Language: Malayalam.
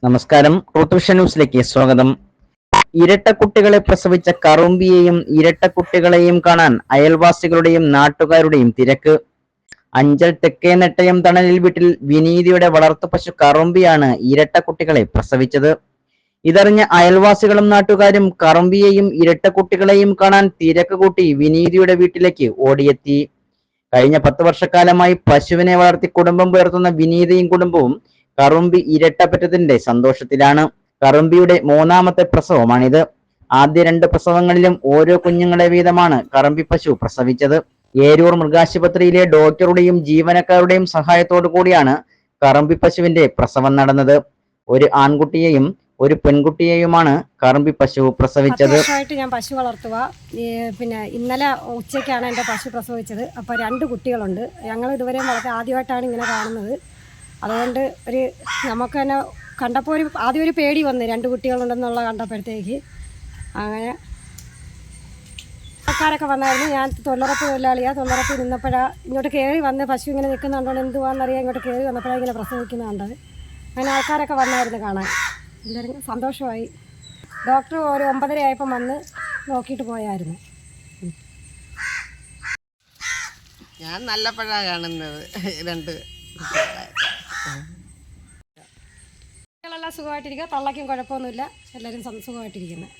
നമസ്കാരം. ട്രൂത്ത് ന്യൂസിലേക്ക് സ്വാഗതം. ഇരട്ടക്കുട്ടികളെ പ്രസവിച്ച കറുമ്പിയെയും ഇരട്ടക്കുട്ടികളെയും കാണാൻ അയൽവാസികളുടെയും നാട്ടുകാരുടെയും തിരക്ക്. അഞ്ചൽ തെക്കേ നെട്ടയം തണലിൽ വീട്ടിൽ വിനീതിയുടെ വളർത്തുപശു കറുമ്പിയാണ് ഇരട്ടക്കുട്ടികളെ പ്രസവിച്ചത്. ഇതറിഞ്ഞ അയൽവാസികളും നാട്ടുകാരും കറുമ്പിയെയും ഇരട്ടക്കുട്ടികളെയും കാണാൻ തിരക്ക് കൂട്ടി വിനീതിയുടെ വീട്ടിലേക്ക് ഓടിയെത്തി. കഴിഞ്ഞ 10 വർഷക്കാലമായി പശുവിനെ വളർത്തി കുടുംബം പുലർത്തുന്ന വിനീതയും കുടുംബവും കറുമ്പി ഇരട്ടപ്പറ്റത്തിന്റെ സന്തോഷത്തിലാണ്. കറുമ്പിയുടെ 3ാമത്തെ പ്രസവമാണിത്. ആദ്യ 2 പ്രസവങ്ങളിലും ഓരോ കുഞ്ഞുങ്ങളെ വീതമാണ് കറുമ്പി പശു പ്രസവിച്ചത്. ഏരൂർ മൃഗാശുപത്രിയിലെ ഡോക്ടറുടെയും ജീവനക്കാരുടെയും സഹായത്തോടു കൂടിയാണ് കറുമ്പി പശുവിന്റെ പ്രസവം നടന്നത്. ഒരു ആൺകുട്ടിയെയും ഒരു പെൺകുട്ടിയെയുമാണ് കറുമ്പി പശു പ്രസവിച്ചത്. 10 വർഷമായിട്ട് ഞാൻ പശു വളർത്തുക. പിന്നെ ഇന്നലെ ഉച്ചയ്ക്കാണ് എൻ്റെ പശു പ്രസവിച്ചത്. അപ്പോൾ 2 കുട്ടികളുണ്ട്. ഞങ്ങൾ ഇതുവരെയും വളർത്തി ആദ്യമായിട്ടാണ് ഇങ്ങനെ കാണുന്നത്. അതുകൊണ്ട് നമുക്ക് തന്നെ കണ്ടപ്പോൾ ആദ്യം ഒരു പേടി വന്നു, 2 കുട്ടികളുണ്ടെന്നുള്ള കണ്ടപ്പോഴത്തേക്ക്. അങ്ങനെ ആൾക്കാരൊക്കെ വന്നായിരുന്നു. ഞാൻ തൊഴിലുറപ്പ് തൊഴിലാളിയാണ്. തൊഴിലുറപ്പിൽ നിന്നപ്പോഴാണ് ഇങ്ങോട്ട് കയറി വന്ന് പശു ഇങ്ങനെ നിൽക്കുന്നുണ്ടോ എന്തുവാണെന്നറിയാൻ ഇങ്ങോട്ട് കയറി വന്നപ്പോഴാണ് ഇങ്ങനെ പ്രസവിക്കുന്നത് കണ്ടത്. അങ്ങനെ ആൾക്കാരൊക്കെ വന്നായിരുന്നു കാണാൻ. എല്ലാവരും സന്തോഷമായി. ഡോക്ടർ ഒരു 9:30 ആയപ്പം വന്ന് നോക്കിയിട്ട് പോയായിരുന്നു. ഞാൻ നല്ലപ്പോഴാണ് കാണുന്നത് 2 കുട്ടികളെല്ലാം സുഖമായിട്ടിരിക്കുക. തള്ളയ്ക്കും കുഴപ്പമൊന്നുമില്ല. എല്ലാവരും സുഖമായിട്ടിരിക്കുന്നത്.